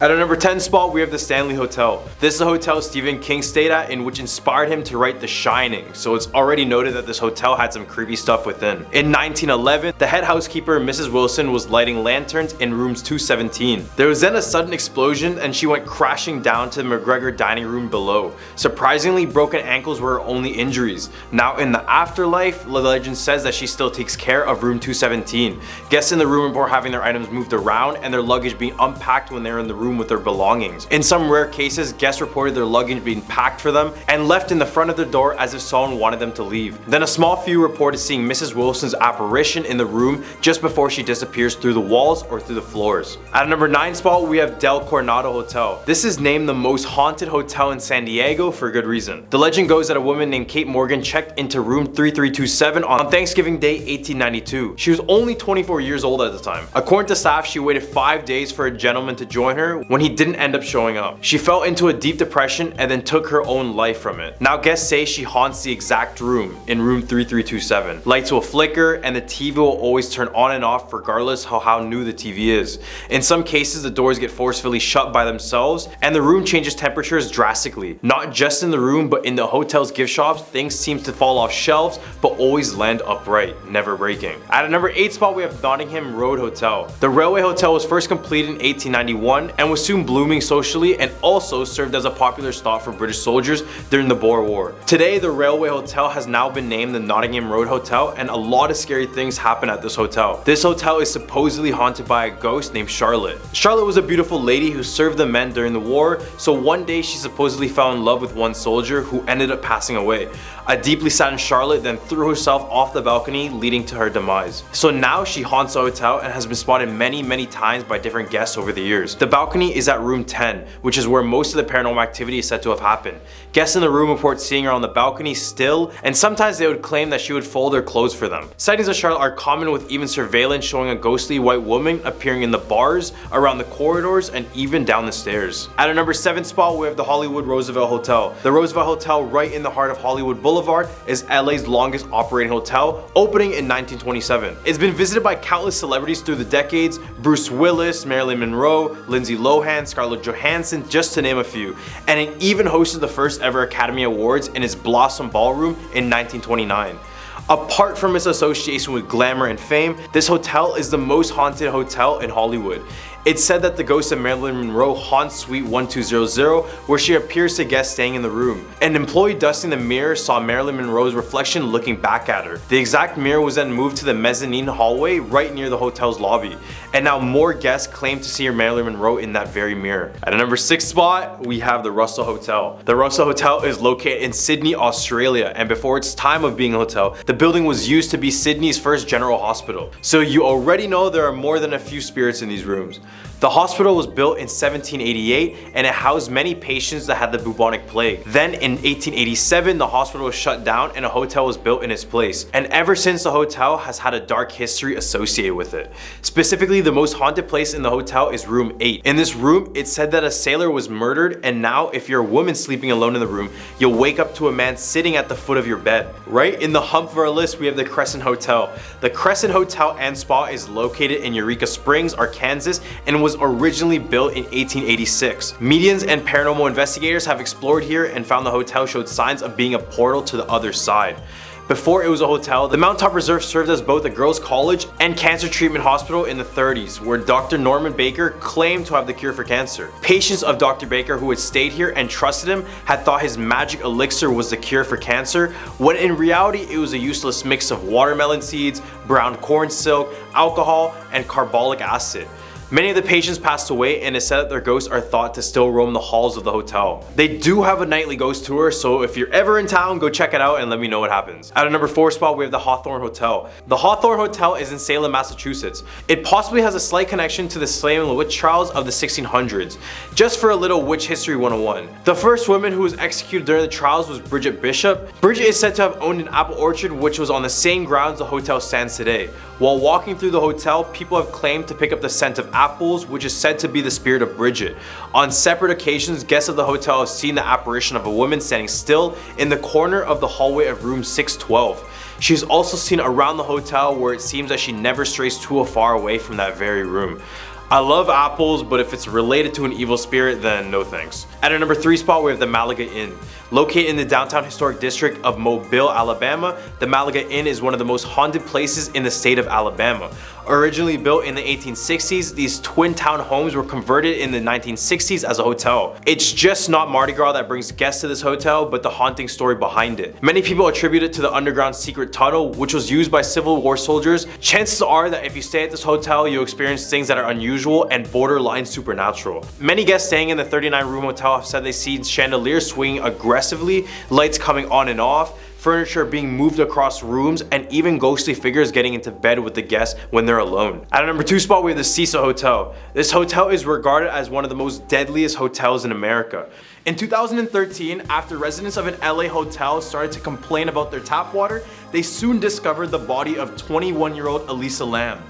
At our number 10 spot, we have the Stanley Hotel. This is a hotel Stephen King stayed at in which inspired him to write The Shining, so it's already noted that this hotel had some creepy stuff within. In 1911, the head housekeeper, Mrs. Wilson, was lighting lanterns in rooms 217. There was then a sudden explosion and she went crashing down to the McGregor dining room below. Surprisingly, broken ankles were her only injuries. Now in the afterlife, the legend says that she still takes care of room 217. Guests in the room report having their items moved around and their luggage being unpacked when they were in the room with their belongings. In some rare cases, guests reported their luggage being packed for them and left in the front of their door as if someone wanted them to leave. Then a small few reported seeing Mrs. Wilson's apparition in the room just before she disappears through the walls or through the floors. At a number 9 spot, we have Del Coronado Hotel. This is named the most haunted hotel in San Diego for good reason. The legend goes that a woman named Kate Morgan checked into room 3327 on Thanksgiving Day 1892. She was only 24 years old at the time. According to staff, she waited 5 days for a gentleman to join her when he didn't end up showing up. She fell into a deep depression and then took her own life from it. Now guests say she haunts the exact room in room 3327. Lights will flicker and the TV will always turn on and off regardless of how new the TV is. In some cases, the doors get forcefully shut by themselves and the room changes temperatures drastically. Not just in the room, but in the hotel's gift shops, things seem to fall off shelves but always land upright, never breaking. At a number 8 spot, we have Nottingham Road Hotel. The railway hotel was first completed in 1891 and was soon blooming socially and also served as a popular stop for British soldiers during the Boer War. Today, the railway hotel has now been named the Nottingham Road Hotel and a lot of scary things happen at this hotel. This hotel is supposedly haunted by a ghost named Charlotte. Charlotte was a beautiful lady who served the men during the war, so one day she supposedly fell in love with one soldier who ended up passing away. A deeply saddened Charlotte then threw herself off the balcony, leading to her demise. So now she haunts the hotel and has been spotted many times by different guests over the years. The balcony is at room 10, which is where most of the paranormal activity is said to have happened. Guests in the room report seeing her on the balcony still, and sometimes they would claim that she would fold her clothes for them. Sightings of Charlotte are common, with even surveillance showing a ghostly white woman appearing in the bars, around the corridors, and even down the stairs. At our number 7 spot, we have the Hollywood Roosevelt Hotel. The Roosevelt Hotel, right in the heart of Hollywood Boulevard, is LA's longest operating hotel, opening in 1927. It's been visited by countless celebrities through the decades: Bruce Willis, Marilyn Monroe, Lindsay Lohan, Scarlett Johansson, just to name a few. And it even hosted the first ever Academy Awards in its Blossom Ballroom in 1929. Apart from its association with glamour and fame, this hotel is the most haunted hotel in Hollywood. It's said that the ghost of Marilyn Monroe haunts Suite 1200, where she appears to guests staying in the room. An employee dusting the mirror saw Marilyn Monroe's reflection looking back at her. The exact mirror was then moved to the mezzanine hallway right near the hotel's lobby, and now more guests claim to see Marilyn Monroe in that very mirror. At a number 6 spot, we have the Russell Hotel. The Russell Hotel is located in Sydney, Australia, and before its time of being a hotel, the building was used to be Sydney's first general hospital. So you already know there are more than a few spirits in these rooms. The hospital was built in 1788 and it housed many patients that had the bubonic plague. Then in 1887, the hospital was shut down and a hotel was built in its place. And ever since, the hotel has had a dark history associated with it. Specifically, the most haunted place in the hotel is room 8. In this room, it's said that a sailor was murdered, and now if you're a woman sleeping alone in the room, you'll wake up to a man sitting at the foot of your bed. Right in the hump of our list, we have the Crescent Hotel. The Crescent Hotel and Spa is located in Eureka Springs, Arkansas, and was originally built in 1886. Mediums and paranormal investigators have explored here and found the hotel showed signs of being a portal to the other side. Before it was a hotel, the Mountaintop Reserve served as both a girls' college and cancer treatment hospital in the 30s, where Dr. Norman Baker claimed to have the cure for cancer. Patients of Dr. Baker who had stayed here and trusted him had thought his magic elixir was the cure for cancer, when in reality it was a useless mix of watermelon seeds, brown corn silk, alcohol, and carbolic acid. Many of the patients passed away, and it's said that their ghosts are thought to still roam the halls of the hotel. They do have a nightly ghost tour, so if you're ever in town, go check it out and let me know what happens. At a number 4 spot, we have the Hawthorne Hotel. The Hawthorne Hotel is in Salem, Massachusetts. It possibly has a slight connection to the Salem witch trials of the 1600s. Just for a little witch history 101. The first woman who was executed during the trials was Bridget Bishop. Bridget is said to have owned an apple orchard which was on the same grounds the hotel stands today. While walking through the hotel, people have claimed to pick up the scent of apples, which is said to be the spirit of Bridget. On separate occasions, guests of the hotel have seen the apparition of a woman standing still in the corner of the hallway of room 612. She is also seen around the hotel, where it seems that she never strays too far away from that very room. I love apples, but if it's related to an evil spirit, then no thanks. At our number 3 spot, we have the Malaga Inn. Located in the downtown historic district of Mobile, Alabama, the Malaga Inn is one of the most haunted places in the state of Alabama. Originally built in the 1860s, these twin town homes were converted in the 1960s as a hotel. It's just not Mardi Gras that brings guests to this hotel, but the haunting story behind it. Many people attribute it to the underground secret tunnel, which was used by Civil War soldiers. Chances are that if you stay at this hotel, you'll experience things that are unusual and borderline supernatural. Many guests staying in the 39-room hotel have said they see chandeliers swinging aggressively, lights coming on and off, furniture being moved across rooms, and even ghostly figures getting into bed with the guests when they're alone. At our number 2 spot, we have the Cecil Hotel. This hotel is regarded as one of the most deadliest hotels in America. In 2013, after residents of an LA hotel started to complain about their tap water, they soon discovered the body of 21-year-old Elisa Lam.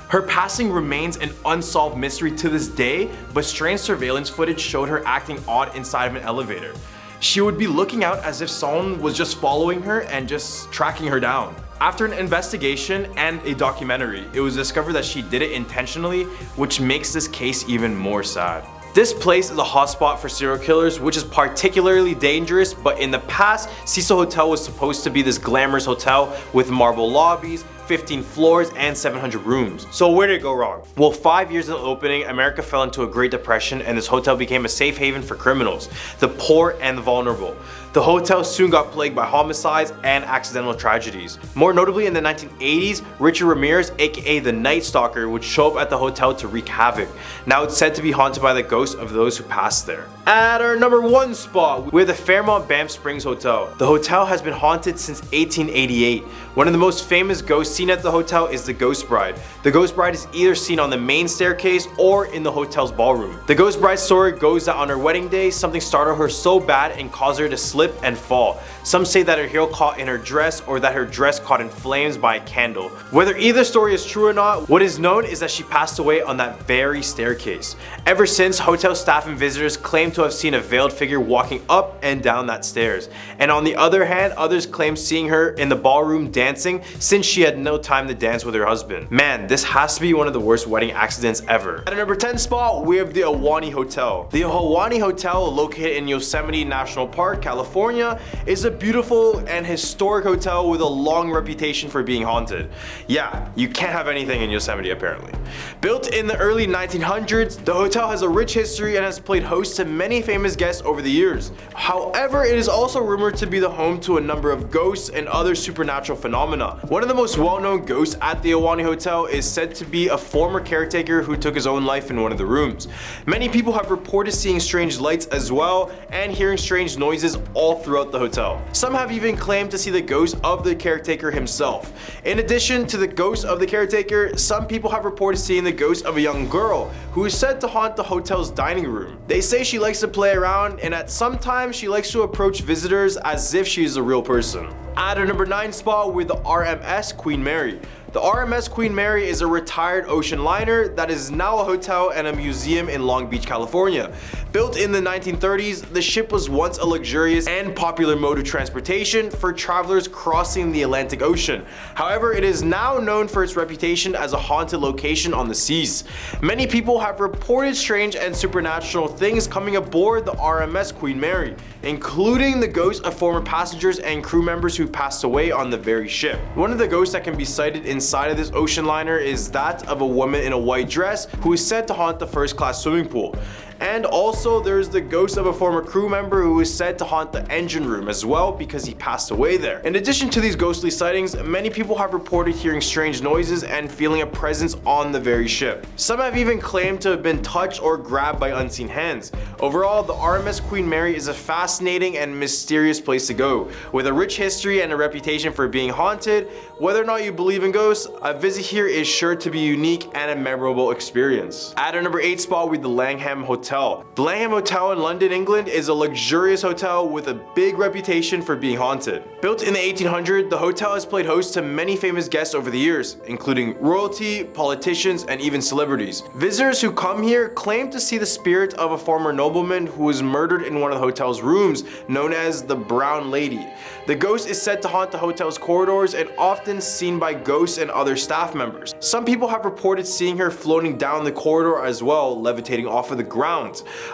Her passing remains an unsolved mystery to this day, but strange surveillance footage showed her acting odd inside of an elevator. She would be looking out as if someone was just following her and just tracking her down. After an investigation and a documentary, it was discovered that she did it intentionally, which makes this case even more sad. This place is a hotspot for serial killers, which is particularly dangerous, but in the past, Cecil Hotel was supposed to be this glamorous hotel with marble lobbies, 15 floors, and 700 rooms. So where did it go wrong? Well, 5 years into opening, America fell into a Great Depression and this hotel became a safe haven for criminals, the poor and the vulnerable. The hotel soon got plagued by homicides and accidental tragedies. More notably, in the 1980s, Richard Ramirez, aka the Night Stalker, would show up at the hotel to wreak havoc. Now it's said to be haunted by the ghosts of those who passed there. At our number 1 spot, we have the Fairmont Banff Springs Hotel. The hotel has been haunted since 1888. One of the most famous ghosts seen at the hotel is the Ghost Bride. The Ghost Bride is either seen on the main staircase or in the hotel's ballroom. The Ghost Bride's story goes that on her wedding day, something startled her so bad and caused her to slip and fall. Some say that her heel caught in her dress or that her dress caught in flames by a candle. Whether either story is true or not, what is known is that she passed away on that very staircase. Ever since, hotel staff and visitors claim to have seen a veiled figure walking up and down that stairs. And on the other hand, others claim seeing her in the ballroom dancing since she had no time to dance with her husband. Man, this has to be one of the worst wedding accidents ever. At our number 10 spot, we have the Ahwahnee Hotel. The Ahwahnee Hotel, located in Yosemite National Park, California, is a beautiful and historic hotel with a long reputation for being haunted. Yeah, you can't have anything in Yosemite apparently. Built in the early 1900s, the hotel has a rich history and has played host to many famous guests over the years. However, it is also rumored to be the home to a number of ghosts and other supernatural phenomena. One of the most well-known ghosts at the Ahwahnee Hotel is said to be a former caretaker who took his own life in one of the rooms. Many people have reported seeing strange lights as well and hearing strange noises all throughout the hotel. Some have even claimed to see the ghost of the caretaker himself. In addition to the ghost of the caretaker, some people have reported seeing the ghost of a young girl who is said to haunt the hotel's dining room. They say she likes to play around and at some times she likes to approach visitors as if she is a real person. At our number 9 spot with the RMS Queen Mary. The RMS Queen Mary is a retired ocean liner that is now a hotel and a museum in Long Beach, California. Built in the 1930s, the ship was once a luxurious and popular mode of transportation for travelers crossing the Atlantic Ocean. However, it is now known for its reputation as a haunted location on the seas. Many people have reported strange and supernatural things coming aboard the RMS Queen Mary, including the ghosts of former passengers and crew members who passed away on the very ship. One of the ghosts that can be sighted inside of this ocean liner is that of a woman in a white dress who is said to haunt the first-class swimming pool. And also there's the ghost of a former crew member who is said to haunt the engine room as well because he passed away there. In addition to these ghostly sightings, many people have reported hearing strange noises and feeling a presence on the very ship. Some have even claimed to have been touched or grabbed by unseen hands. Overall, the RMS Queen Mary is a fascinating and mysterious place to go. With a rich history and a reputation for being haunted, whether or not you believe in ghosts, a visit here is sure to be unique and a memorable experience. At our number 8 spot with the Langham Hotel. Hotel. The Langham Hotel in London, England is a luxurious hotel with a big reputation for being haunted. Built in the 1800s, the hotel has played host to many famous guests over the years, including royalty, politicians, and even celebrities. Visitors who come here claim to see the spirit of a former nobleman who was murdered in one of the hotel's rooms, known as the Brown Lady. The ghost is said to haunt the hotel's corridors and often seen by ghosts and other staff members. Some people have reported seeing her floating down the corridor as well, levitating off of the ground.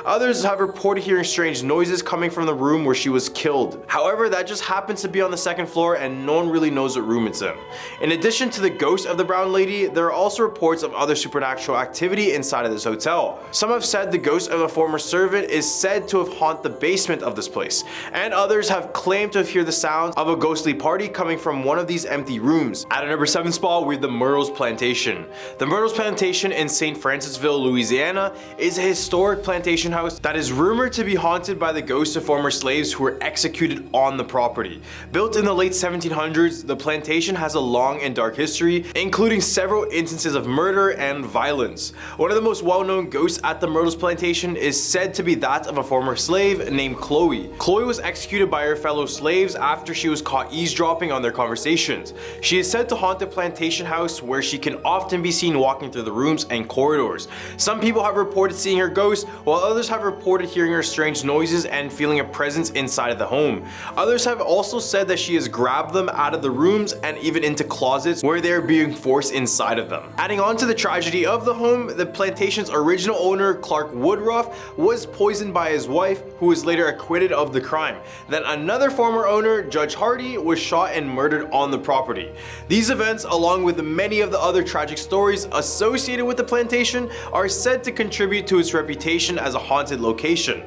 Others have reported hearing strange noises coming from the room where she was killed. However, that just happens to be on the second floor and no one really knows what room it's in. In addition to the ghost of the Brown Lady, there are also reports of other supernatural activity inside of this hotel. Some have said the ghost of a former servant is said to have haunted the basement of this place, and others have claimed to have heard the sounds of a ghostly party coming from one of these empty rooms. At our number 7 spot, we have the Myrtles Plantation. The Myrtles Plantation in St. Francisville, Louisiana is a historic plantation house that is rumored to be haunted by the ghosts of former slaves who were executed on the property. Built in the late 1700s, the plantation has a long and dark history, including several instances of murder and violence. One of the most well-known ghosts at the Myrtles Plantation is said to be that of a former slave named Chloe. Chloe was executed by her fellow slaves after she was caught eavesdropping on their conversations. She is said to haunt the plantation house, where she can often be seen walking through the rooms and corridors. Some people have reported seeing her ghost, while others have reported hearing her strange noises and feeling a presence inside of the home. Others have also said that she has grabbed them out of the rooms and even into closets where they are being forced inside of them. Adding on to the tragedy of the home, the plantation's original owner, Clark Woodruff, was poisoned by his wife, who was later acquitted of the crime. Then another former owner, Judge Hardy, was shot and murdered on the property. These events, along with many of the other tragic stories associated with the plantation, are said to contribute to its reputation as a haunted location.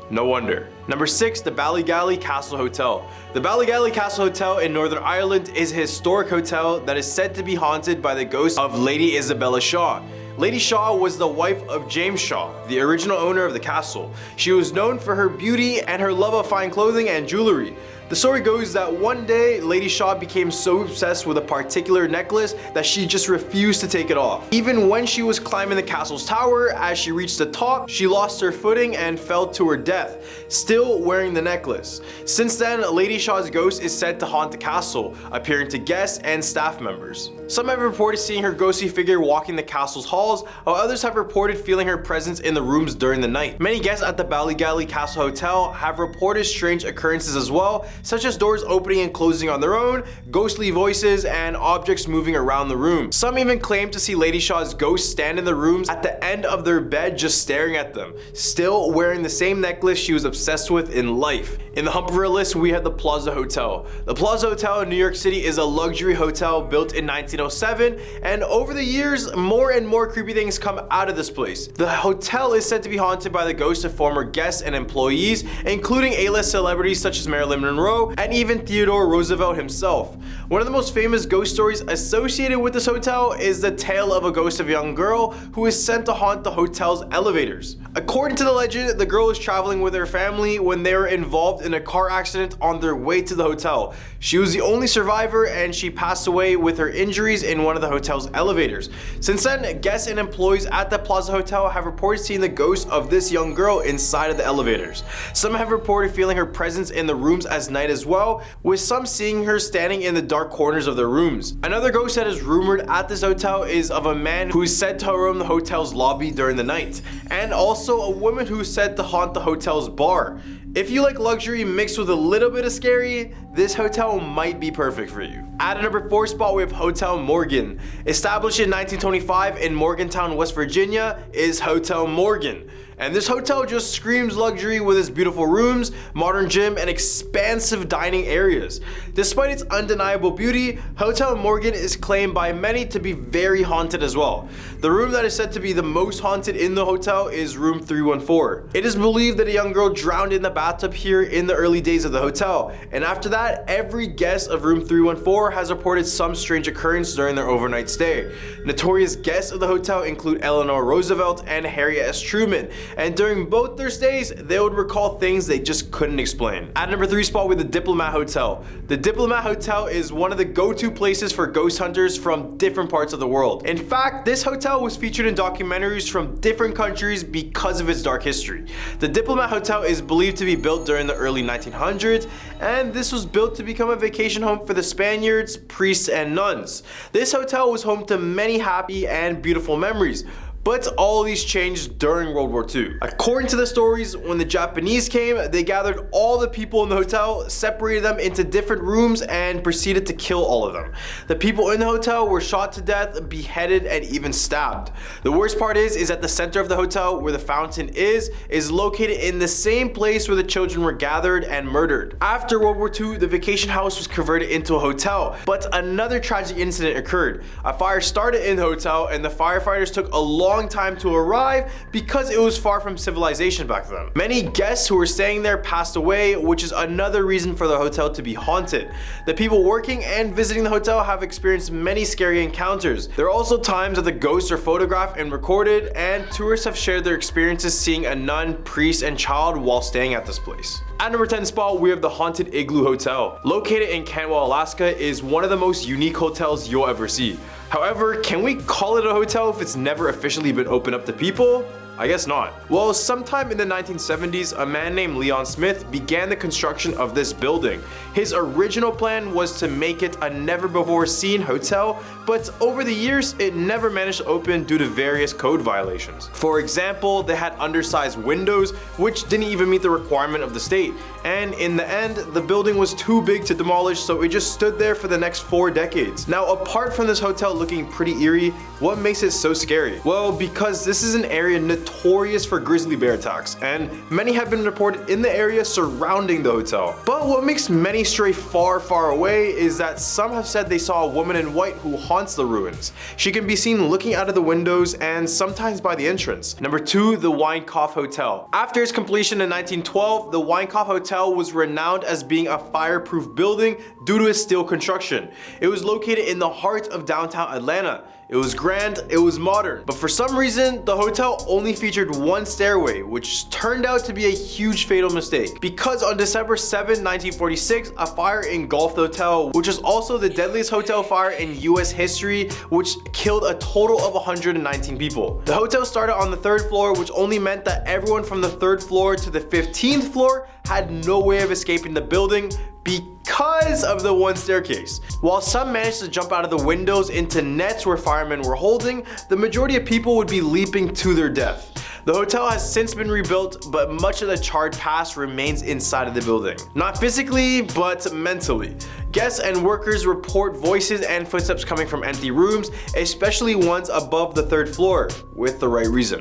No wonder. Number 6, the Ballygally Castle Hotel. The Ballygally Castle Hotel in Northern Ireland is a historic hotel that is said to be haunted by the ghost of Lady Isabella Shaw. Lady Shaw was the wife of James Shaw, the original owner of the castle. She was known for her beauty and her love of fine clothing and jewelry. The story goes that one day, Lady Shaw became so obsessed with a particular necklace that she just refused to take it off. Even when she was climbing the castle's tower, as she reached the top, she lost her footing and fell to her death, still wearing the necklace. Since then, Lady Shaw's ghost is said to haunt the castle, appearing to guests and staff members. Some have reported seeing her ghostly figure walking the castle's halls, while others have reported feeling her presence in the rooms during the night. Many guests at the Ballygally Castle Hotel have reported strange occurrences as well, such as doors opening and closing on their own, ghostly voices, and objects moving around the room. Some even claim to see Lady Shaw's ghost stand in the rooms at the end of their bed just staring at them, still wearing the same necklace she was obsessed with in life. In the hump of our list, we have the Plaza Hotel. The Plaza Hotel in New York City is a luxury hotel built in 1907, and over the years, more and more creepy things come out of this place. The hotel is said to be haunted by the ghosts of former guests and employees, including A-list celebrities such as Marilyn Monroe and even Theodore Roosevelt himself. One of the most famous ghost stories associated with this hotel is the tale of a ghost of a young girl who is sent to haunt the hotel's elevators. According to the legend, the girl was traveling with her family when they were involved in a car accident on their way to the hotel. She was the only survivor and she passed away with her injuries in one of the hotel's elevators. Since then, guests and employees at the Plaza Hotel have reported seeing the ghost of this young girl inside of the elevators. Some have reported feeling her presence in the rooms as night as well, with some seeing her standing in the dark corners of their rooms. Another ghost that is rumored at this hotel is of a man who is said to roam the hotel's lobby during the night, and also a woman who is said to haunt the hotel's bar. If you like luxury mixed with a little bit of scary, this hotel might be perfect for you. At a number 4 spot, we have Hotel Morgan. Established in 1925 in Morgantown, West Virginia, is Hotel Morgan. And this hotel just screams luxury with its beautiful rooms, modern gym, and expansive dining areas. Despite its undeniable beauty, Hotel Morgan is claimed by many to be very haunted as well. The room that is said to be the most haunted in the hotel is room 314. It is believed that a young girl drowned in the bathtub here in the early days of the hotel, and after that, every guest of room 314 has reported some strange occurrence during their overnight stay. Notorious guests of the hotel include Eleanor Roosevelt and Harry S. Truman, and during both their stays, they would recall things they just couldn't explain. At number 3 spot, we have the Diplomat Hotel. The Diplomat Hotel is one of the go-to places for ghost hunters from different parts of the world. In fact, this hotel was featured in documentaries from different countries because of its dark history. The Diplomat Hotel is believed to be built during the early 1900s, and this was built to become a vacation home for the Spaniards, priests, and nuns. This hotel was home to many happy and beautiful memories, but all of these changed during World War II. According to the stories, when the Japanese came, they gathered all the people in the hotel, separated them into different rooms, and proceeded to kill all of them. The people in the hotel were shot to death, beheaded, and even stabbed. The worst part is at the center of the hotel, where the fountain is located in the same place where the children were gathered and murdered. After World War II, the vacation house was converted into a hotel, but another tragic incident occurred. A fire started in the hotel, and the firefighters took a long time to arrive because it was far from civilization back then. Many guests who were staying there passed away, which is another reason for the hotel to be haunted. The people working and visiting the hotel have experienced many scary encounters. There are also times that the ghosts are photographed and recorded, and tourists have shared their experiences seeing a nun, priest, and child while staying at this place. At number 10 spot, we have the Haunted Igloo Hotel. Located in Canwell, Alaska, is one of the most unique hotels you'll ever see. However, can we call it a hotel if it's never officially been opened up to people? I guess not. Well, sometime in the 1970s, a man named Leon Smith began the construction of this building. His original plan was to make it a never-before-seen hotel, but over the years, it never managed to open due to various code violations. For example, they had undersized windows, which didn't even meet the requirement of the state. And in the end, the building was too big to demolish, so it just stood there for the next 4 decades. Now, apart from this hotel looking pretty eerie, what makes it so scary? Well, because this is an area notorious for grizzly bear attacks, and many have been reported in the area surrounding the hotel. But what makes many stray far, far away is that some have said they saw a woman in white who haunts the ruins. She can be seen looking out of the windows and sometimes by the entrance. Number 2, the Weinkauf Hotel. After its completion in 1912, the Weinkauf Hotel was renowned as being a fireproof building due to its steel construction. It was located in the heart of downtown Atlanta. It was grand, it was modern, but for some reason, the hotel only featured one stairway, which turned out to be a huge fatal mistake. Because on December 7, 1946, a fire engulfed the hotel, which was also the deadliest hotel fire in US history, which killed a total of 119 people. The hotel started on the 3rd floor, which only meant that everyone from the 3rd floor to the 15th floor had no way of escaping the building because of the one staircase. While some managed to jump out of the windows into nets where firemen were holding, the majority of people would be leaping to their death. The hotel has since been rebuilt, but much of the charred past remains inside of the building. Not physically, but mentally. Guests and workers report voices and footsteps coming from empty rooms, especially ones above the 3rd floor, with the right reason.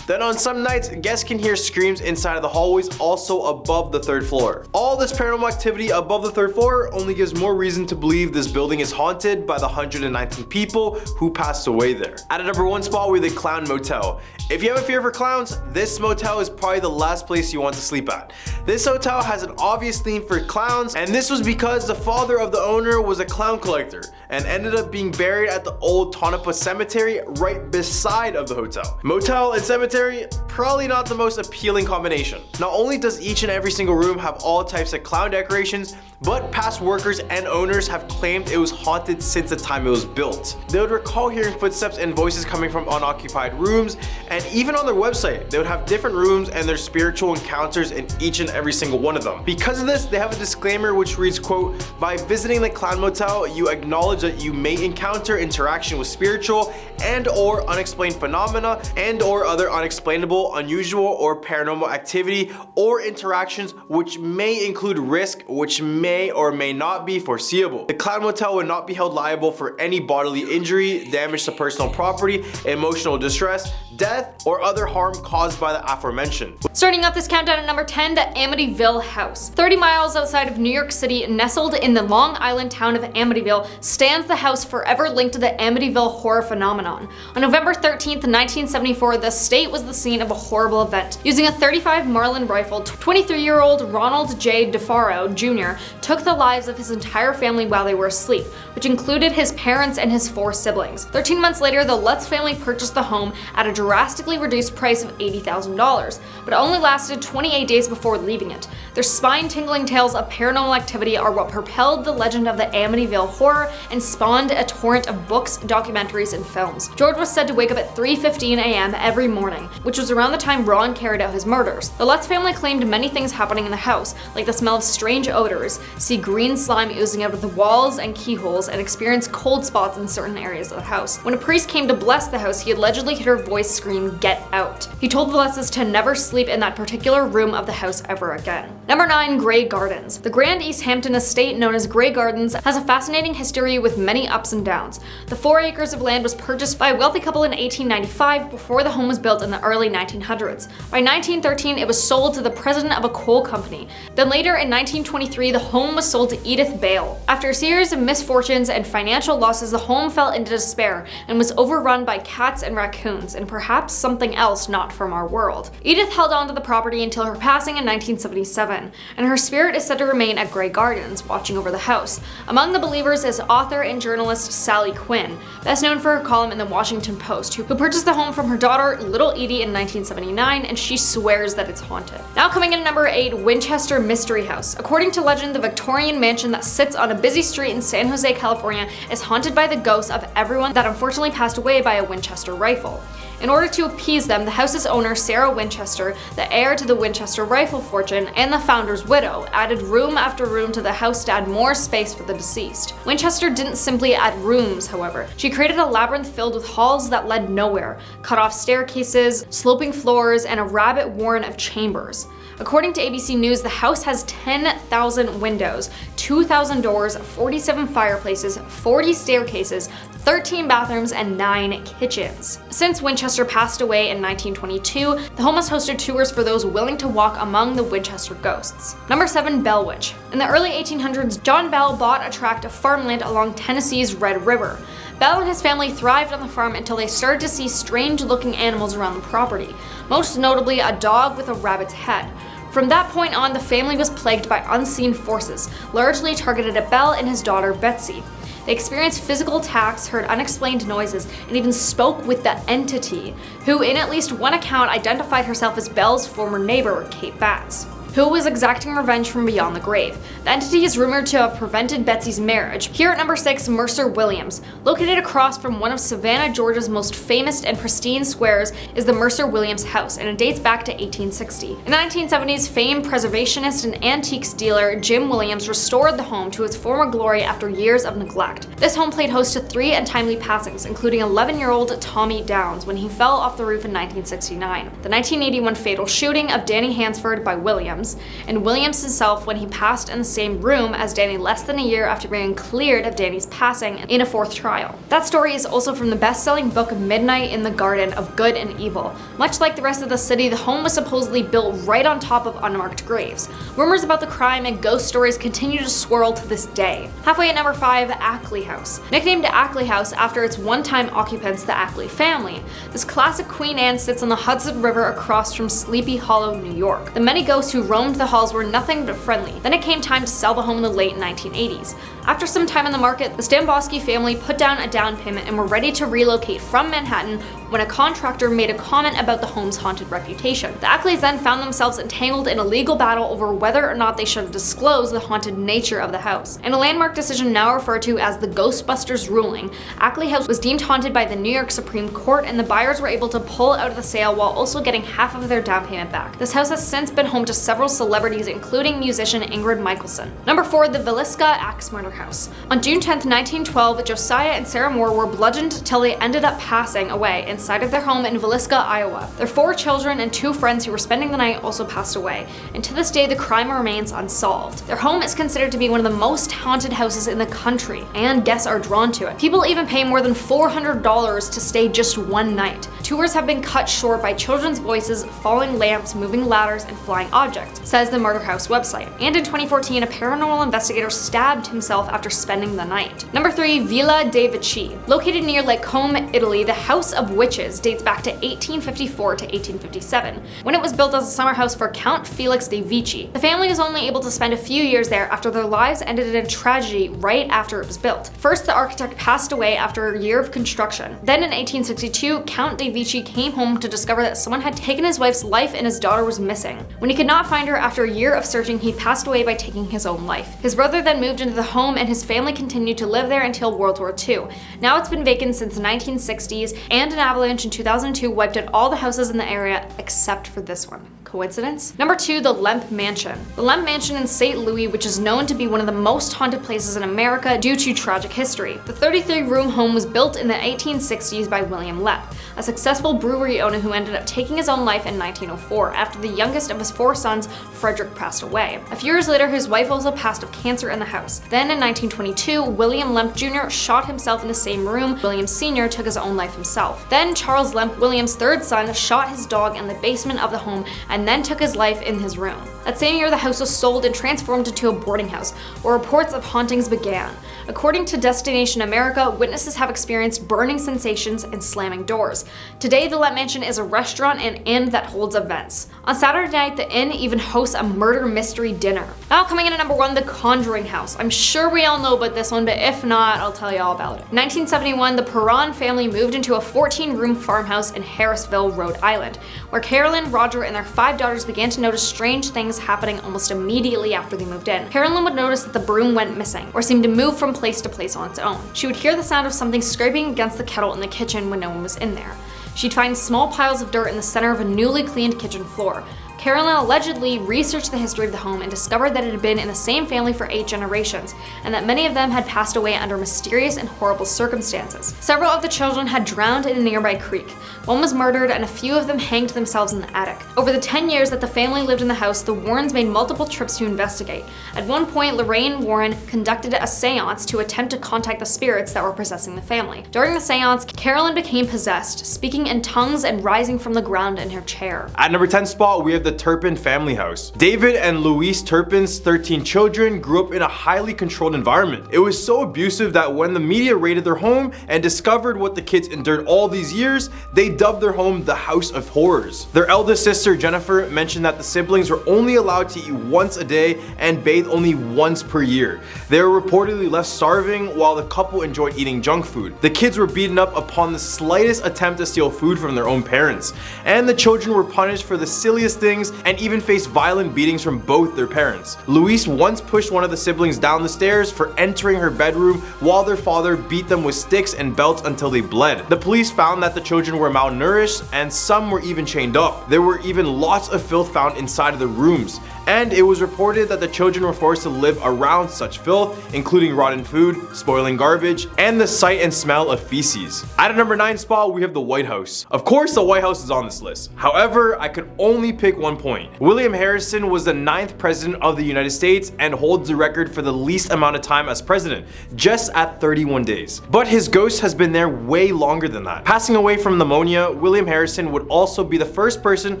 Then on some nights, guests can hear screams inside of the hallways also above the 3rd floor. All this paranormal activity above the 3rd floor only gives more reason to believe this building is haunted by the 119 people who passed away there. At a number 1 spot, we have the Clown Motel. If you have a fear for clowns, this motel is probably the last place you want to sleep at. This hotel has an obvious theme for clowns, and this was because the father of the owner was a clown collector and ended up being buried at the old Tonopah Cemetery right beside of the hotel. Motel and cemetery, probably not the most appealing combination. Not only does each and every single room have all types of clown decorations, but past workers and owners have claimed it was haunted since the time it was built. They would recall hearing footsteps and voices coming from unoccupied rooms, and even on their website, they would have different rooms and their spiritual encounters in each and every single one of them. Because of this, they have a disclaimer which reads, quote, "By visiting the Clown Motel, you acknowledge that you may encounter interaction with spiritual and or unexplained phenomena and or other unexplainable, unusual, or paranormal activity or interactions which may include risk which may or may not be foreseeable. The Clown Motel would not be held liable for any bodily injury, damage to personal property, emotional distress, death, or other harm caused by the aforementioned." Starting off this countdown at number 10, the Amityville House. 30 miles outside of New York City, nestled in the Long Island town of Amityville, stands fans, the house forever linked to the Amityville horror phenomenon. On November 13th, 1974, the state was the scene of a horrible event. Using a .35 Marlin rifle, 23-year-old Ronald J. DeFaro Jr. took the lives of his entire family while they were asleep, which included his parents and his 4 siblings. 13 months later, the Lutz family purchased the home at a drastically reduced price of $80,000, but it only lasted 28 days before leaving it. Their spine-tingling tales of paranormal activity are what propelled the legend of the Amityville horror and spawned a torrent of books, documentaries, and films. George was said to wake up at 3:15 a.m. every morning, which was around the time Ron carried out his murders. The Lutz family claimed many things happening in the house, like the smell of strange odors, see green slime oozing out of the walls and keyholes, and experience cold spots in certain areas of the house. When a priest came to bless the house, he allegedly heard her voice scream, "Get out." He told the Lutzes to never sleep in that particular room of the house ever again. Number 9. Grey Gardens. The Grand East Hampton estate, known as Grey Gardens, has a fascinating history with many ups and downs. The 4 acres of land was purchased by a wealthy couple in 1895 before the home was built in the early 1900s. By 1913, it was sold to the president of a coal company. Then later in 1923, the home was sold to Edith Bale. After a series of misfortunes and financial losses, the home fell into despair and was overrun by cats and raccoons, and perhaps something else not from our world. Edith held on to the property until her passing in 1977, and her spirit is said to remain at Grey Gardens, watching over the house. Among the believers is author and journalist Sally Quinn, best known for her column in the Washington Post, who purchased the home from her daughter Little Edie in 1979, and she swears that it's haunted. Now coming in number 8, Winchester Mystery House. According to legend, the Victorian mansion that sits on a busy street in San Jose, California is haunted by the ghosts of everyone that unfortunately passed away by a Winchester rifle. In order to appease them, the house's owner, Sarah Winchester, the heir to the Winchester rifle fortune, and the founder's widow, added room after room to the house to add more space for the deceased. Winchester didn't simply add rooms, however. She created a labyrinth filled with halls that led nowhere, cut-off staircases, sloping floors, and a rabbit warren of chambers. According to ABC News, the house has 10,000 windows, 2,000 doors, 47 fireplaces, 40 staircases, 13 bathrooms, and 9 kitchens. Since Winchester passed away in 1922, the home has hosted tours for those willing to walk among the Winchester ghosts. Number 7. Bell Witch. In the early 1800s, John Bell bought a tract of farmland along Tennessee's Red River. Bell and his family thrived on the farm until they started to see strange-looking animals around the property, most notably a dog with a rabbit's head. From that point on, the family was plagued by unseen forces, largely targeted at Bell and his daughter Betsy. They experienced physical attacks, heard unexplained noises, and even spoke with the entity, who in at least one account identified herself as Bell's former neighbor, Kate Batts, who was exacting revenge from beyond the grave. The entity is rumored to have prevented Betsy's marriage. Here at number 6, Mercer Williams. Located across from one of Savannah, Georgia's most famous and pristine squares is the Mercer Williams house, and it dates back to 1860. In the 1970s, famed preservationist and antiques dealer Jim Williams restored the home to its former glory after years of neglect. This home played host to 3 untimely passings, including 11-year-old Tommy Downs when he fell off the roof in 1969, the 1981 fatal shooting of Danny Hansford by Williams, and Williams himself when he passed in the same room as Danny less than a year after being cleared of Danny's passing in a 4th trial. That story is also from the best-selling book Midnight in the Garden of Good and Evil. Much like the rest of the city, the home was supposedly built right on top of unmarked graves. Rumors about the crime and ghost stories continue to swirl to this day. Halfway at number 5, Ackley House. Nicknamed Ackley House after its one-time occupants, the Ackley family, this classic Queen Anne sits on the Hudson River across from Sleepy Hollow, New York. The many ghosts who roamed the halls were nothing but friendly. Then it came time to sell the home in the late 1980s. After some time in the market, the Stamboski family put down a down payment and were ready to relocate from Manhattan when a contractor made a comment about the home's haunted reputation. The Ackleys then found themselves entangled in a legal battle over whether or not they should have disclosed the haunted nature of the house. In a landmark decision now referred to as the Ghostbusters ruling, Ackley House was deemed haunted by the New York Supreme Court, and the buyers were able to pull out of the sale while also getting half of their down payment back. This house has since been home to several celebrities, including musician Ingrid Michaelson. Number 4, the Villisca Axe Murder House. On June 10, 1912, Josiah and Sarah Moore were bludgeoned till they ended up passing away inside of their home in Villisca, Iowa. Their 4 children and 2 friends who were spending the night also passed away, and to this day the crime remains unsolved. Their home is considered to be one of the most haunted houses in the country, and guests are drawn to it. People even pay more than $400 to stay just one night. Tours have been cut short by children's voices, falling lamps, moving ladders, and flying objects, says the Murder House website. And in 2014, a paranormal investigator stabbed himself himself after spending the night. Number 3. Villa dei Vici. Located near Lake Como, Italy, the House of Witches dates back to 1854 to 1857, when it was built as a summer house for Count Felix de Vici. The family was only able to spend a few years there after their lives ended in a tragedy right after it was built. First, the architect passed away after a year of construction. Then in 1862, Count de Vici came home to discover that someone had taken his wife's life and his daughter was missing. When he could not find her after a year of searching, he passed away by taking his own life. His brother then moved into the home and his family continued to live there until World War II. Now it's been vacant since the 1960s, and an avalanche in 2002 wiped out all the houses in the area except for this one. Coincidence? Number 2. The Lemp Mansion. The Lemp Mansion in St. Louis, which is known to be one of the most haunted places in America due to tragic history. The 33-room home was built in the 1860s by William Lemp, a successful brewery owner who ended up taking his own life in 1904 after the youngest of his 4 sons, Frederick, passed away. A few years later, his wife also passed of cancer in the house. Then in 1922, William Lemp Jr. shot himself in the same room. William Sr. took his own life himself. Then Charles Lemp, William's 3rd son, shot his dog in the basement of the home and then took his life in his room. That same year, the house was sold and transformed into a boarding house, where reports of hauntings began. According to Destination America, witnesses have experienced burning sensations and slamming doors. Today, the Lemp Mansion is a restaurant and inn that holds events. On Saturday night, the inn even hosts a murder mystery dinner. Now coming in at number 1, the Conjuring House. I'm sure we all know about this one, but if not, I'll tell you all about it. In 1971, the Perron family moved into a 14-room farmhouse in Harrisville, Rhode Island, where Carolyn, Roger, and their 5 daughters began to notice strange things happening almost immediately after they moved in. Carolyn would notice that the broom went missing, or seemed to move from place to place on its own. She would hear the sound of something scraping against the kettle in the kitchen when no one was in there. She'd find small piles of dirt in the center of a newly cleaned kitchen floor. Carolyn allegedly researched the history of the home and discovered that it had been in the same family for 8 generations, and that many of them had passed away under mysterious and horrible circumstances. Several of the children had drowned in a nearby creek. One was murdered, and a few of them hanged themselves in the attic. Over the 10 years that the family lived in the house, the Warrens made multiple trips to investigate. At one point, Lorraine Warren conducted a seance to attempt to contact the spirits that were possessing the family. During the seance, Carolyn became possessed, speaking in tongues and rising from the ground in her chair. At number 10 spot, we have the Turpin family house. David and Louise Turpin's 13 children grew up in a highly controlled environment. It was so abusive that when the media raided their home and discovered what the kids endured all these years, they dubbed their home the House of Horrors. Their eldest sister, Jennifer, mentioned that the siblings were only allowed to eat once a day and bathe only once per year. They were reportedly left starving while the couple enjoyed eating junk food. The kids were beaten up upon the slightest attempt to steal food from their own parents, and the children were punished for the silliest things and even faced violent beatings from both their parents. Louise once pushed one of the siblings down the stairs for entering her bedroom while their father beat them with sticks and belts until they bled. The police found that the children were malnourished and some were even chained up. There were even lots of filth found inside of the rooms, and it was reported that the children were forced to live around such filth, including rotten food, spoiling garbage, and the sight and smell of feces. At a number 9 spot, we have the White House. Of course, the White House is on this list. However, I could only pick one point. William Harrison was the 9th president of the United States and holds the record for the least amount of time as president, just at 31 days. But his ghost has been there way longer than that. Passing away from pneumonia, William Harrison would also be the first person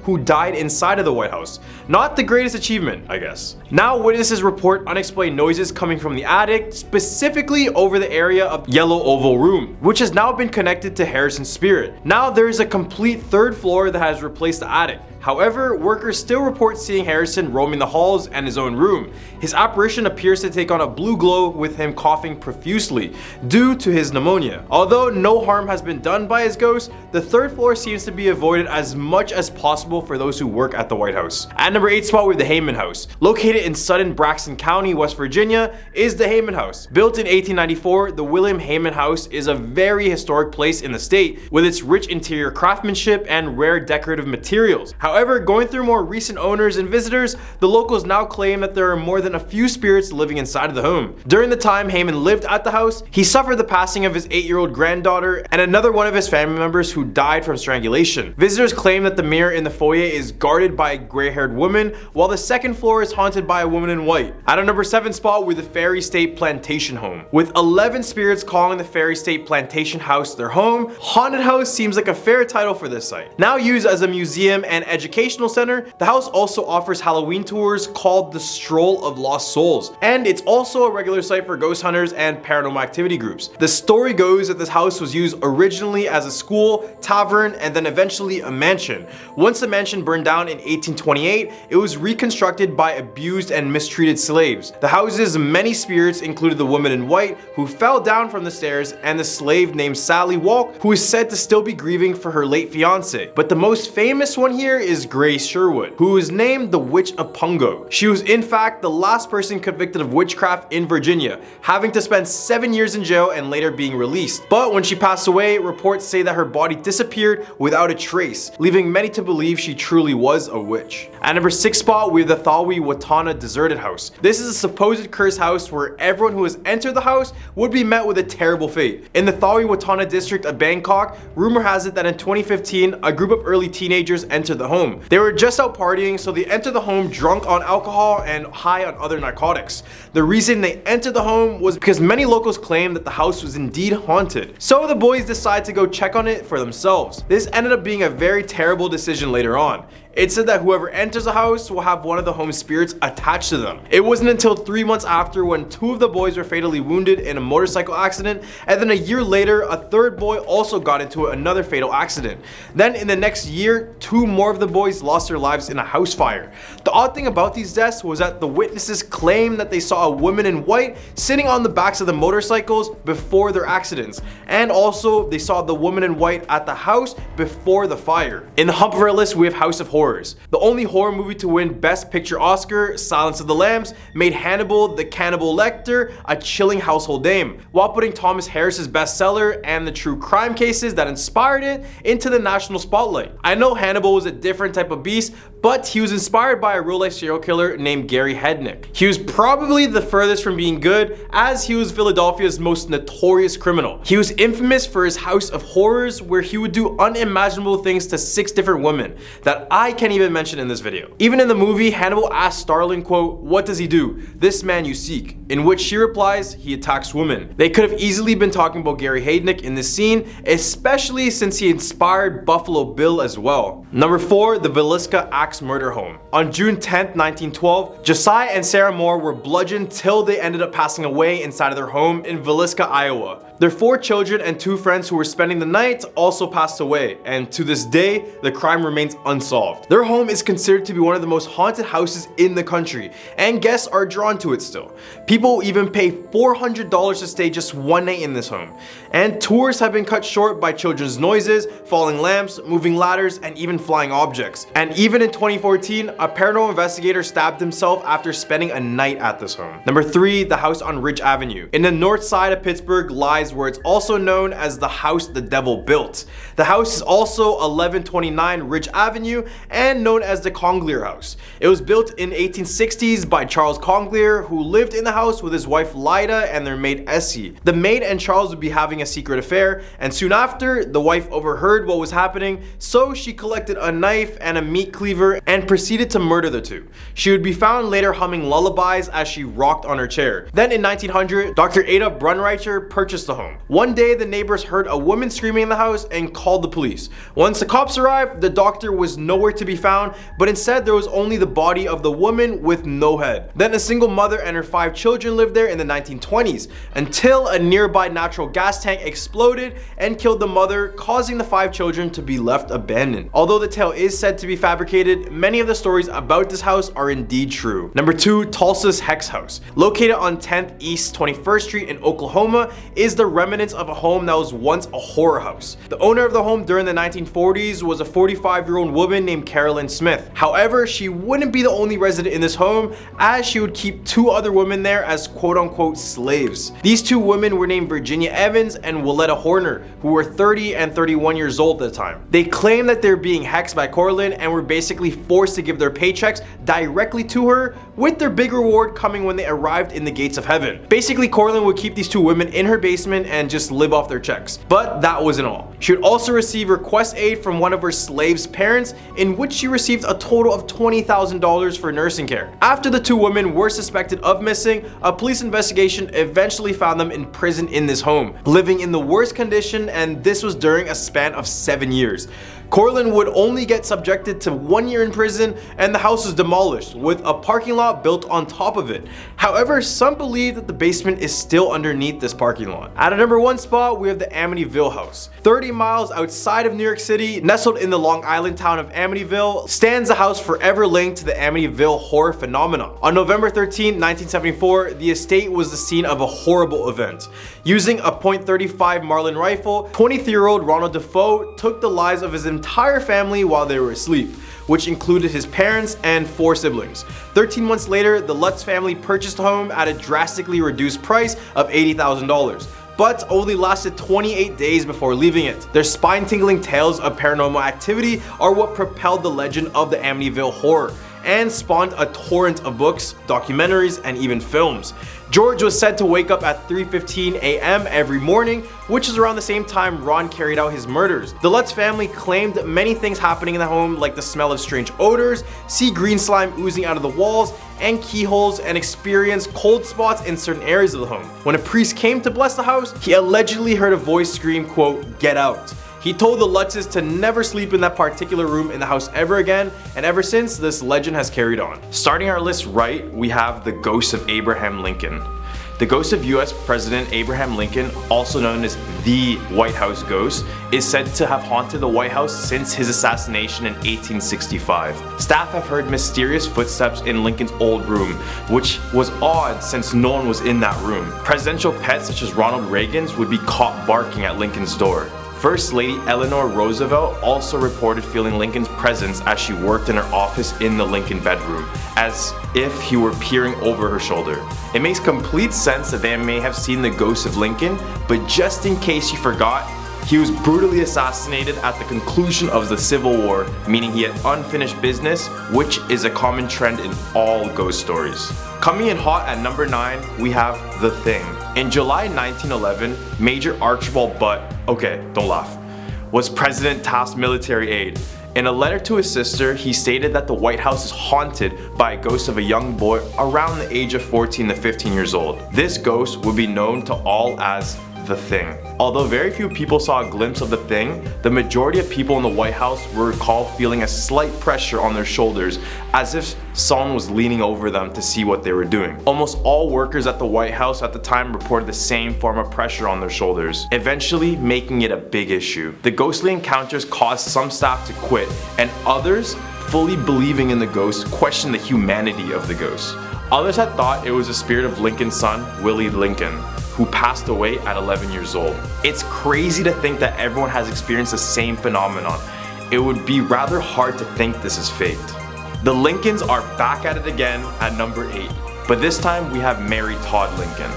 who died inside of the White House. Not the greatest achievement, I guess. Now witnesses report unexplained noises coming from the attic, specifically over the area of Yellow Oval Room, which has now been connected to Harrison's spirit. Now there is a complete 3rd floor that has replaced the attic. However, workers still report seeing Harrison roaming the halls and his own room. His apparition appears to take on a blue glow with him coughing profusely due to his pneumonia. Although no harm has been done by his ghost, the 3rd floor seems to be avoided as much as possible for those who work at the White House. At number 8 spot, we have the Heyman House. Located in Sutton, Braxton County, West Virginia, is the Heyman House. Built in 1894, the William Heyman House is a very historic place in the state with its rich interior craftsmanship and rare decorative materials. However, going through more recent owners and visitors, the locals now claim that there are more than a few spirits living inside of the home. During the time Heyman lived at the house, he suffered the passing of his 8-year-old granddaughter and another one of his family members who died from strangulation. Visitors claim that the mirror in the foyer is guarded by a gray-haired woman, while the 2nd floor is haunted by a woman in white. At our number 7 spot, with the Ferry State Plantation Home. With 11 spirits calling the Ferry State Plantation House their home, Haunted House seems like a fair title for this site. Now used as a museum and education educational center, the house also offers Halloween tours called the Stroll of Lost Souls, and it's also a regular site for ghost hunters and paranormal activity groups. The story goes that this house was used originally as a school, tavern, and then eventually a mansion. Once the mansion burned down in 1828, it was reconstructed by abused and mistreated slaves. The house's many spirits included the woman in white who fell down from the stairs and the slave named Sally Walk, who is said to still be grieving for her late fiance. But the most famous one here is Grace Sherwood, who is named the Witch of Pungo. She was in fact the last person convicted of witchcraft in Virginia, having to spend 7 years in jail and later being released. But when she passed away, reports say that her body disappeared without a trace, leaving many to believe she truly was a witch. At number 6 spot, we have the Thawi-Watana Deserted House. This is a supposed cursed house where everyone who has entered the house would be met with a terrible fate. In the Thawi-Watana district of Bangkok, rumor has it that in 2015, a group of early teenagers entered the home. They were just out partying, so they entered the home drunk on alcohol and high on other narcotics. The reason they entered the home was because many locals claimed that the house was indeed haunted. So the boys decided to go check on it for themselves. This ended up being a very terrible decision later on. It said that whoever enters the house will have one of the home spirits attached to them. It wasn't until 3 months after when 2 of the boys were fatally wounded in a motorcycle accident, and then a year later, a 3rd boy also got into another fatal accident. Then in the next year, 2 more of the boys lost their lives in a house fire. The odd thing about these deaths was that the witnesses claimed that they saw a woman in white sitting on the backs of the motorcycles before their accidents, and also they saw the woman in white at the house before the fire. In the hump of our list, we have House of Horrors. The only horror movie to win Best Picture Oscar, Silence of the Lambs, made Hannibal the Cannibal Lecter a chilling household name, while putting Thomas Harris's bestseller and the true crime cases that inspired it into the national spotlight. I know Hannibal was a different type of beast, but he was inspired by a real-life serial killer named Gary Hednick. He was probably the furthest from being good, as he was Philadelphia's most notorious criminal. He was infamous for his House of Horrors, where he would do unimaginable things to 6 different women that I can't even mention in this video. Even in the movie, Hannibal asks Starling, quote, "What does he do? This man you seek," in which she replies, "He attacks women." They could have easily been talking about Gary Hednick in this scene, especially since he inspired Buffalo Bill as well. Number 4, the Villisca Axe Murder Home. On June 10th, 1912, Josiah and Sarah Moore were bludgeoned till they ended up passing away inside of their home in Villisca, Iowa. Their 4 children and 2 friends who were spending the night also passed away, and to this day, the crime remains unsolved. Their home is considered to be one of the most haunted houses in the country, and guests are drawn to it still. People even pay $400 to stay just one night in this home. And tours have been cut short by children's noises, falling lamps, moving ladders, and even flying objects. And even in 2014, a paranormal investigator stabbed himself after spending a night at this home. Number 3, the house on Ridge Avenue. In the north side of Pittsburgh lies where it's also known as the house the devil built. The house is also 1129 Ridge Avenue and known as the Conglier House. It was built in 1860s by Charles Conglier, who lived in the house with his wife Lyda and their maid Essie. The maid and Charles would be having a secret affair, and soon after, the wife overheard what was happening, so she collected a knife and a meat cleaver and proceeded to murder the 2. She would be found later humming lullabies as she rocked on her chair. Then in 1900, Dr. Ada Brunreicher purchased the home. One day, the neighbors heard a woman screaming in the house and called the police. Once the cops arrived, the doctor was nowhere to be found, but instead there was only the body of the woman with no head. Then a single mother and her 5 children lived there in the 1920s, until a nearby natural gas tank exploded and killed the mother, causing the 5 children to be left abandoned. Although the tale is said to be fabricated, many of the stories about this house are indeed true. Number 2, Tulsa's Hex House. Located on 10th East 21st Street in Oklahoma, is the remnants of a home that was once a horror house. The owner of the home during the 1940s was a 45-year-old woman named Carolyn Smith. However, she wouldn't be the only resident in this home, as she would keep 2 other women there as quote-unquote slaves. These 2 women were named Virginia Evans and Willetta Horner, who were 30 and 31 years old at the time. They claimed that they're being hexed by Corlin and were basically forced to give their paychecks directly to her, with their big reward coming when they arrived in the gates of heaven. Basically, Corlin would keep these 2 women in her basement and just live off their checks. But that wasn't all. She would also receive request aid from one of her slaves' parents, in which she received a total of $20,000 for nursing care. After the 2 women were suspected of missing, a police investigation eventually found them in prison in this home, living in the worst condition, and this was during a span of 7 years. Corlin would only get subjected to 1 year in prison, and the house was demolished with a parking lot built on top of it. However, some believe that the basement is still underneath this parking lot. At a number 1 spot, we have the Amityville house. 30 miles outside of New York City, nestled in the Long Island town of Amityville, stands a house forever linked to the Amityville horror phenomenon. On November 13, 1974, the estate was the scene of a horrible event. Using a .35 Marlin rifle, 23-year-old Ronald Defoe took the lives of his entire family while they were asleep, which included his parents and 4 siblings. 13 months later, the Lutz family purchased a home at a drastically reduced price of $80,000. But only lasted 28 days before leaving it. Their spine-tingling tales of paranormal activity are what propelled the legend of the Amityville horror and spawned a torrent of books, documentaries, and even films. George was said to wake up at 3:15 a.m. every morning, which is around the same time Ron carried out his murders. The Lutz family claimed many things happening in the home, like the smell of strange odors, see green slime oozing out of the walls and keyholes, and experience cold spots in certain areas of the home. When a priest came to bless the house, he allegedly heard a voice scream, quote, "Get out." He told the Lutzes to never sleep in that particular room in the house ever again, and ever since, this legend has carried on. Starting our list right, we have the ghost of Abraham Lincoln. The ghost of US President Abraham Lincoln, also known as the White House ghost, is said to have haunted the White House since his assassination in 1865. Staff have heard mysterious footsteps in Lincoln's old room, which was odd since no one was in that room. Presidential pets such as Ronald Reagan's would be caught barking at Lincoln's door. First Lady Eleanor Roosevelt also reported feeling Lincoln's presence as she worked in her office in the Lincoln bedroom, as if he were peering over her shoulder. It makes complete sense that they may have seen the ghost of Lincoln, but just in case you forgot, he was brutally assassinated at the conclusion of the Civil War, meaning he had unfinished business, which is a common trend in all ghost stories. Coming in hot at number 9, we have The Thing. In July 1911, Major Archibald Butt, okay, don't laugh, was President Taft's military aide. In a letter to his sister, he stated that the White House is haunted by a ghost of a young boy around the age of 14 to 15 years old. This ghost would be known to all as The Thing. Although very few people saw a glimpse of The Thing, the majority of people in the White House were recalled feeling a slight pressure on their shoulders, as if someone was leaning over them to see what they were doing. Almost all workers at the White House at the time reported the same form of pressure on their shoulders, eventually making it a big issue. The ghostly encounters caused some staff to quit, and others, fully believing in the ghost, questioned the humanity of the ghost. Others had thought it was the spirit of Lincoln's son, Willie Lincoln, who passed away at 11 years old. It's crazy to think that everyone has experienced the same phenomenon. It would be rather hard to think this is fate. The Lincolns are back at it again at number 8, but this time we have Mary Todd Lincoln.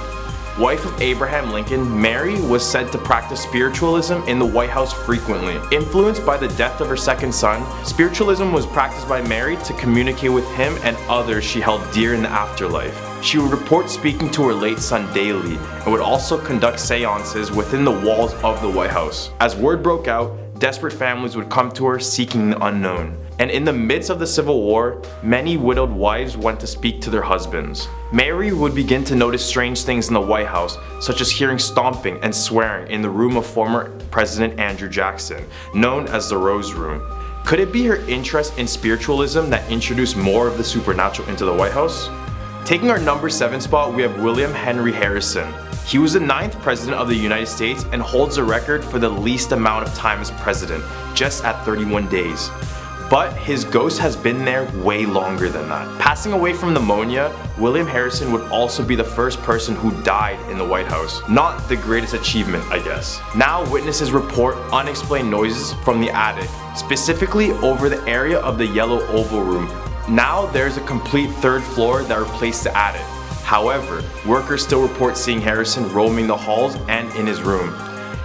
Wife of Abraham Lincoln, Mary was said to practice spiritualism in the White House frequently. Influenced by the death of her second son, spiritualism was practiced by Mary to communicate with him and others she held dear in the afterlife. She would report speaking to her late son daily, and would also conduct seances within the walls of the White House. As word broke out, desperate families would come to her seeking the unknown. And in the midst of the Civil War, many widowed wives went to speak to their husbands. Mary would begin to notice strange things in the White House, such as hearing stomping and swearing in the room of former President Andrew Jackson, known as the Rose Room. Could it be her interest in spiritualism that introduced more of the supernatural into the White House? Taking our number 7 spot, we have William Henry Harrison. He was the 9th president of the United States and holds the record for the least amount of time as president, just at 31 days. But his ghost has been there way longer than that. Passing away from pneumonia, William Harrison would also be the first person who died in the White House. Not the greatest achievement, I guess. Now witnesses report unexplained noises from the attic, specifically over the area of the yellow oval room. Now there's a complete 3rd floor that replaced the attic. However, workers still report seeing Harrison roaming the halls and in his room.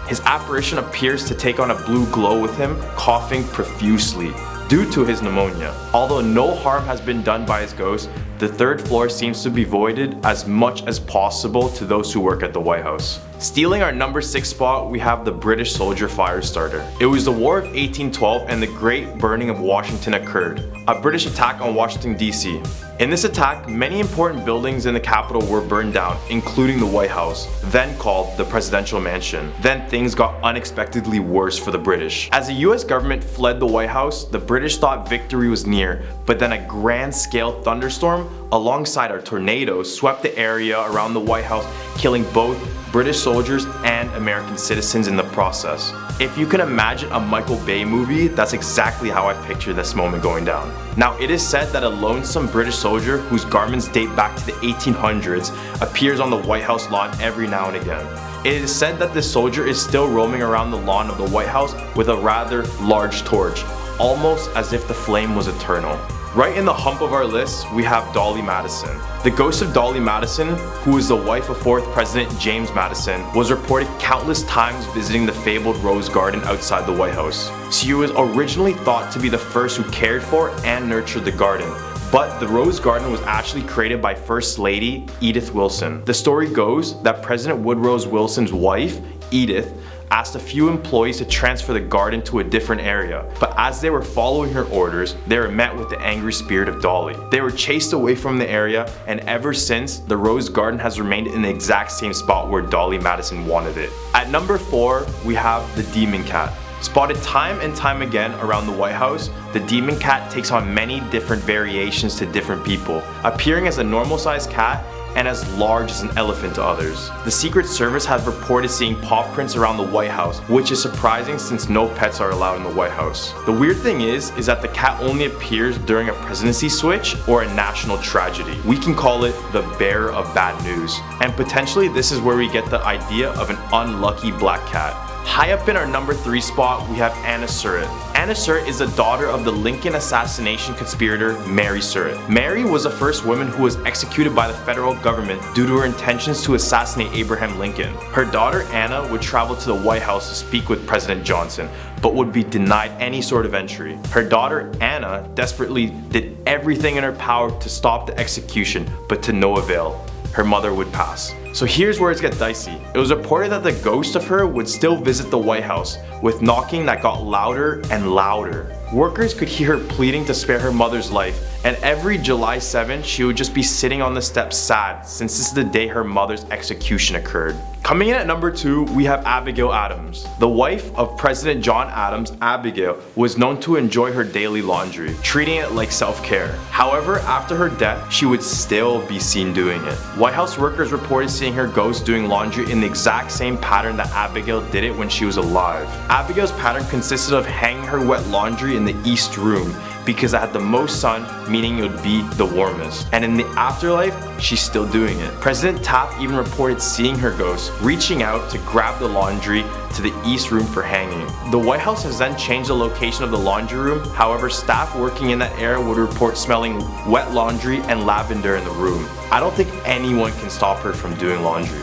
His apparition appears to take on a blue glow with him, coughing profusely due to his pneumonia. Although no harm has been done by his ghost, the 3rd floor seems to be voided as much as possible to those who work at the White House. Stealing our number 6 spot, we have the British soldier fire starter. It was the War of 1812 and the Great Burning of Washington occurred, a British attack on Washington DC. In this attack, many important buildings in the capital were burned down, including the White House, then called the Presidential Mansion. Then things got unexpectedly worse for the British. As the US government fled the White House, the British thought victory was near, but then a grand-scale thunderstorm alongside a tornado swept the area around the White House, killing both British soldiers and American citizens in the process. If you can imagine a Michael Bay movie, that's exactly how I picture this moment going down. Now, it is said that a lonesome British soldier whose garments date back to the 1800s appears on the White House lawn every now and again. It is said that this soldier is still roaming around the lawn of the White House with a rather large torch, almost as if the flame was eternal. Right in the hump of our list, we have Dolly Madison. The ghost of Dolly Madison, who was the wife of 4th President James Madison, was reported countless times visiting the fabled Rose Garden outside the White House. She was originally thought to be the first who cared for and nurtured the garden, but the Rose Garden was actually created by First Lady Edith Wilson. The story goes that President Woodrow Wilson's wife, Edith, asked a few employees to transfer the garden to a different area, but as they were following her orders, they were met with the angry spirit of Dolly. They were chased away from the area, and ever since, the Rose Garden has remained in the exact same spot where Dolly Madison wanted it. At number 4, we have the Demon Cat. Spotted time and time again around the White House, the Demon Cat takes on many different variations to different people, appearing as a normal-sized cat and as large as an elephant to others. The Secret Service has reported seeing paw prints around the White House, which is surprising since no pets are allowed in the White House. The weird thing is that the cat only appears during a presidency switch or a national tragedy. We can call it the bearer of bad news. And potentially this is where we get the idea of an unlucky black cat. High up in our number 3 spot, we have Anna Surratt. Anna Surratt is the daughter of the Lincoln assassination conspirator Mary Surratt. Mary was the first woman who was executed by the federal government due to her intentions to assassinate Abraham Lincoln. Her daughter Anna would travel to the White House to speak with President Johnson, but would be denied any sort of entry. Her daughter Anna desperately did everything in her power to stop the execution, but to no avail. Her mother would pass. So here's where it gets dicey. It was reported that the ghost of her would still visit the White House, with knocking that got louder and louder. Workers could hear her pleading to spare her mother's life, and every July 7th, she would just be sitting on the steps sad, since this is the day her mother's execution occurred. Coming in at number 2, we have Abigail Adams. The wife of President John Adams, Abigail, was known to enjoy her daily laundry, treating it like self-care. However, after her death, she would still be seen doing it. White House workers reported seeing her ghost doing laundry in the exact same pattern that Abigail did it when she was alive. Abigail's pattern consisted of hanging her wet laundry in the East Room, because it had the most sun, meaning it would be the warmest. And in the afterlife, she's still doing it. President Taft even reported seeing her ghost, reaching out to grab the laundry to the East Room for hanging. The White House has then changed the location of the laundry room. However, staff working in that area would report smelling wet laundry and lavender in the room. I don't think anyone can stop her from doing laundry.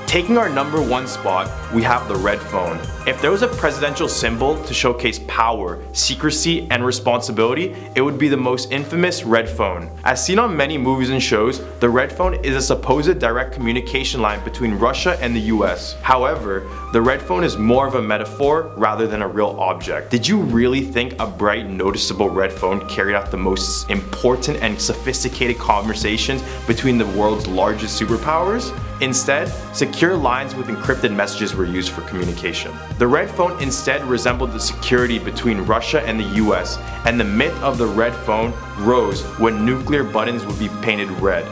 Taking our number 1 spot, we have the red phone. If there was a presidential symbol to showcase power, secrecy, and responsibility, it would be the most infamous red phone. As seen on many movies and shows, the red phone is a supposed direct communication line between Russia and the US. However, the red phone is more of a metaphor rather than a real object. Did you really think a bright, noticeable red phone carried out the most important and sophisticated conversations between the world's largest superpowers? Instead, secure lines with encrypted messages were used for communication. The red phone instead resembled the security between Russia and the US, and the myth of the red phone rose when nuclear buttons would be painted red,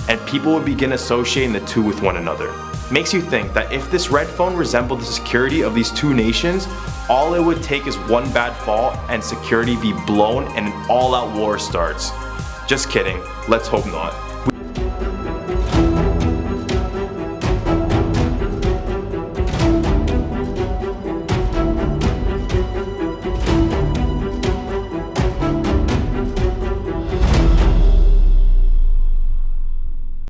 and people would begin associating the two with one another. Makes you think that if this red phone resembled the security of these two nations, all it would take is one bad fall and security be blown and an all-out war starts. Just kidding, let's hope not.